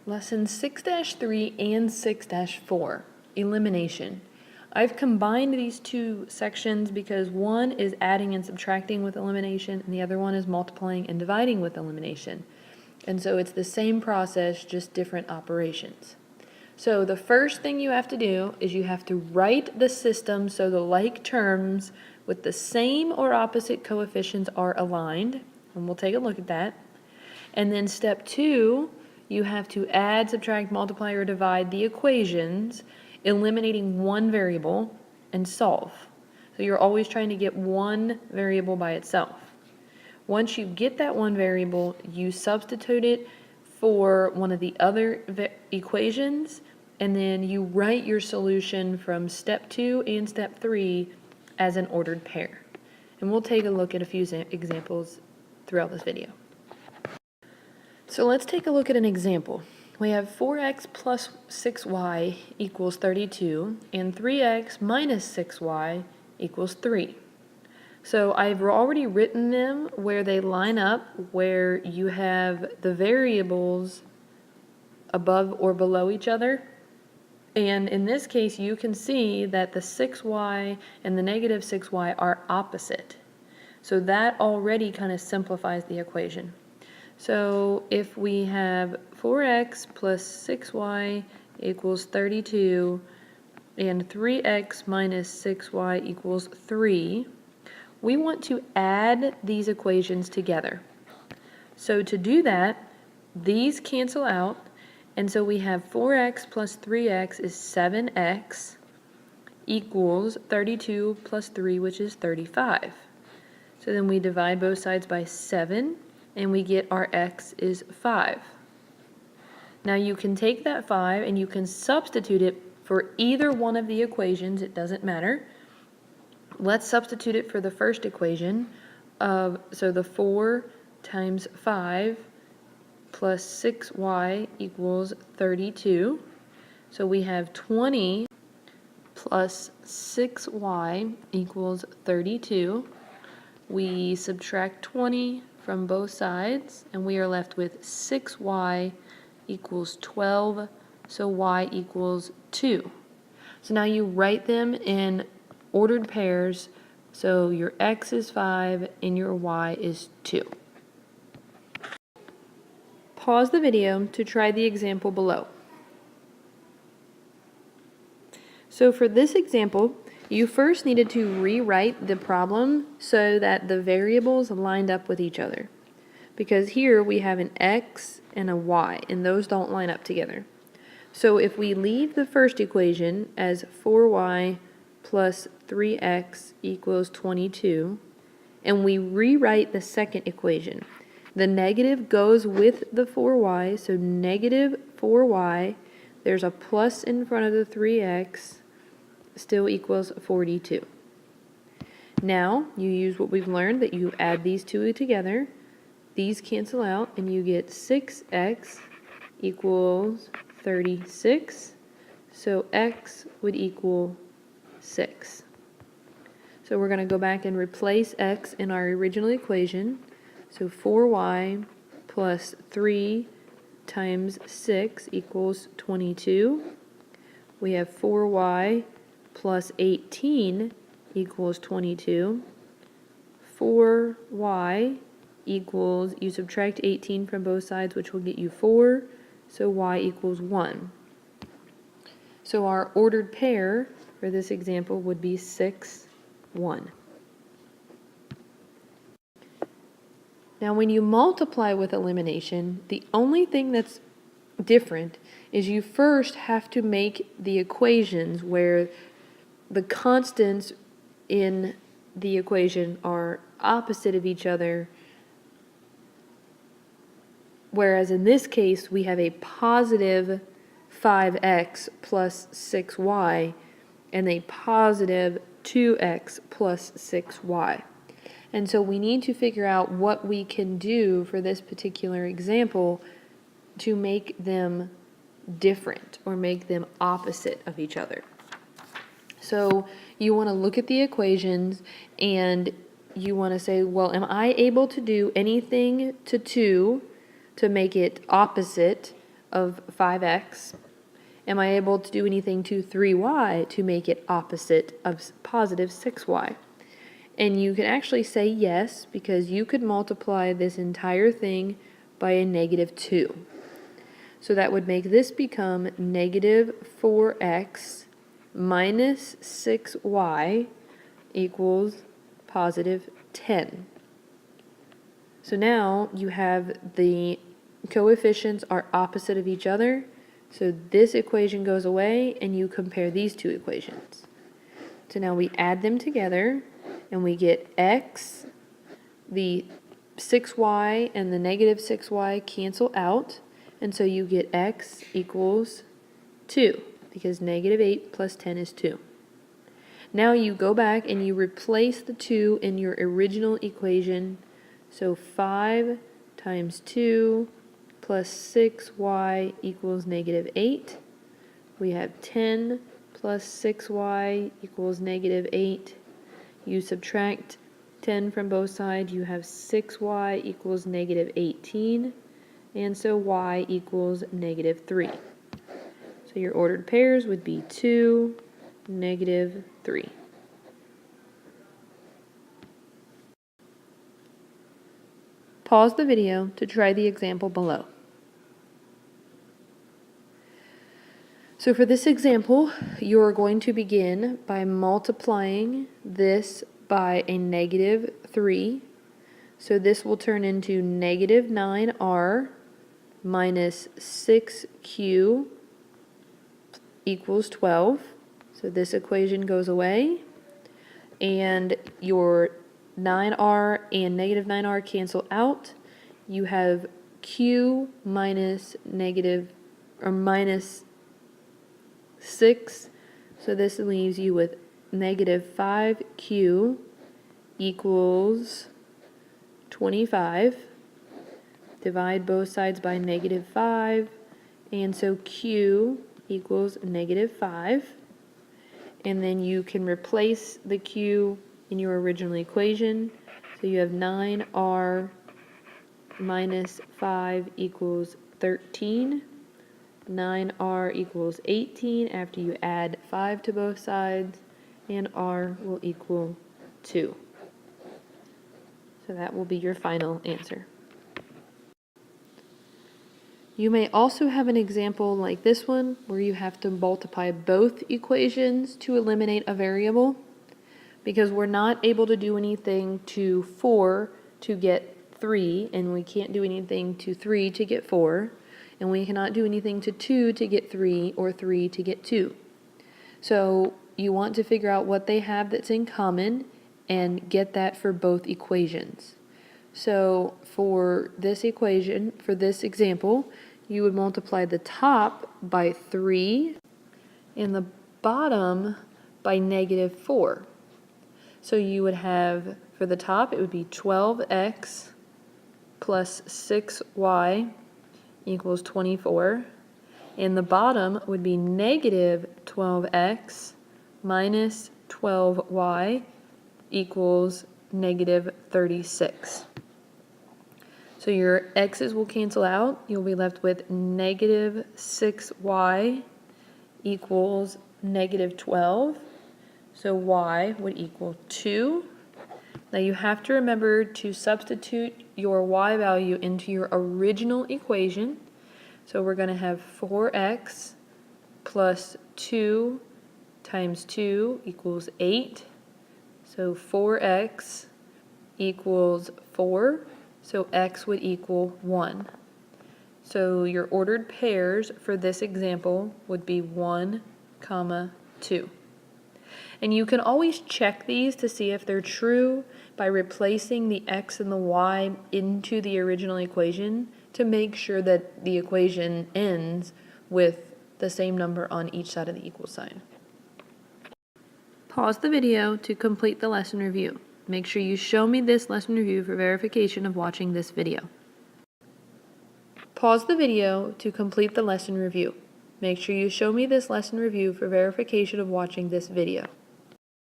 Lesson 6-3 and 6-4, elimination. I've combined these two sections because one is adding and subtracting with elimination and the other one is multiplying and dividing with elimination. And so it's the same process, just different operations. So the first thing you have to do is you have to write the system so the like terms with the same or opposite coefficients are aligned, and we'll take a look at that. And then step 2, you have to add, subtract, multiply, or divide the equations, eliminating one variable, and solve. So you're always trying to get one variable by itself. Once you get that one variable, you substitute it for one of the other equations, and then you write your solution from step 2 and step 3 as an ordered pair. And we'll take a look at a few examples throughout this video. So let's take a look at an example. We have 4x plus 6y equals 32 and 3x minus 6y equals 3. So I've already written them where they line up, where you have the variables above or below each other. And in this case, you can see that the 6y and the negative 6y are opposite. So that already kind of simplifies the equation. So if we have 4x plus 6y equals 32 and 3x minus 6y equals 3, we want to add these equations together. So to do that, these cancel out, and so we have 4x plus 3x is 7x equals 32 plus 3, which is 35. So then we divide both sides by 7, and we get our x is 5. Now you can take that 5 and you can substitute it for either one of the equations, it doesn't matter. Let's substitute it for the first equation of, so the 4 times 5 plus 6y equals 32. So we have 20 plus 6y equals 32. We subtract 20 from both sides, and we are left with 6y equals 12, so y equals 2. So now you write them in ordered pairs, so your x is 5 and your y is 2. Pause the video to try the example below. So for this example, you first needed to rewrite the problem so that the variables lined up with each other. Because here we have an x and a y, and those don't line up together. So if we leave the first equation as 4y plus 3x equals 22, and we rewrite the second equation, the negative goes with the 4y, so negative 4y, there's a plus in front of the 3x, still equals 42. Now you use what we've learned, that you add these two together, these cancel out, and you get 6x equals 36, so x would equal 6. So we're going to go back and replace x in our original equation. So 4y plus 3 times 6 equals 22. We have 4y plus 18 equals 22. 4y equals, you subtract 18 from both sides, which will get you 4, so y equals 1. So our ordered pair for this example would be 6, 1. Now when you multiply with elimination, the only thing that's different is you first have to make the equations where the constants in the equation are opposite of each other, whereas in this case we have a positive 5x plus 6y and a positive 2x plus 6y. And so we need to figure out what we can do for this particular example to make them different or make them opposite of each other. So you want to look at the equations and you want to say, well, am I able to do anything to 2 to make it opposite of 5x, am I able to do anything to 3y to make it opposite of positive 6y? And you can actually say yes, because you could multiply this entire thing by a negative 2. So that would make this become negative 4x minus 6y equals positive 10. So now you have the coefficients are opposite of each other, so this equation goes away and you compare these two equations. So now we add them together and we get x, the 6y and the negative 6y cancel out, and so you get x equals 2, because negative 8 plus 10 is 2. Now you go back and you replace the 2 in your original equation. So 5 times 2 plus 6y equals negative 8. We have 10 plus 6y equals negative 8. You subtract 10 from both sides, you have 6y equals negative 18. And so y equals negative 3. So your ordered pairs would be 2, negative 3. Pause the video to try the example below. So for this example, you are going to begin by multiplying this by a negative 3. So this will turn into negative 9r minus 6q equals 12. So this equation goes away, and your 9r and negative 9r cancel out. You have q minus negative or minus 6, so this leaves you with negative 5q equals 25. Divide both sides by negative 5, and so q equals negative 5. And then you can replace the q in your original equation. So you have 9r minus 5 equals 13. 9r equals 18 after you add 5 to both sides, and r will equal 2. So that will be your final answer. You may also have an example like this one where you have to multiply both equations to eliminate a variable, because we're not able to do anything to 4 to get 3, and we can't do anything to 3 to get 4, and we cannot do anything to 2 to get 3 or 3 to get 2. So you want to figure out what they have that's in common and get that for both equations. So for this equation, for this example, you would multiply the top by 3 and the bottom by negative 4. So you would have, for the top, it would be 12x plus 6y equals 24. And the bottom would be negative 12x minus 12y equals negative 36. So your x's will cancel out. You'll be left with negative 6y equals negative 12. So y would equal 2. Now you have to remember to substitute your y value into your original equation. So we're going to have 4x plus 2 times 2 equals 8. So 4x equals 4. So x would equal 1. So your ordered pairs for this example would be 1, 2. And you can always check these to see if they're true by replacing the x and the y into the original equation to make sure that the equation ends with the same number on each side of the equal sign. Pause the video to complete the lesson review. Make sure you show me this lesson review for verification of watching this video. Pause the video to complete the lesson review. Make sure you show me this lesson review for verification of watching this video.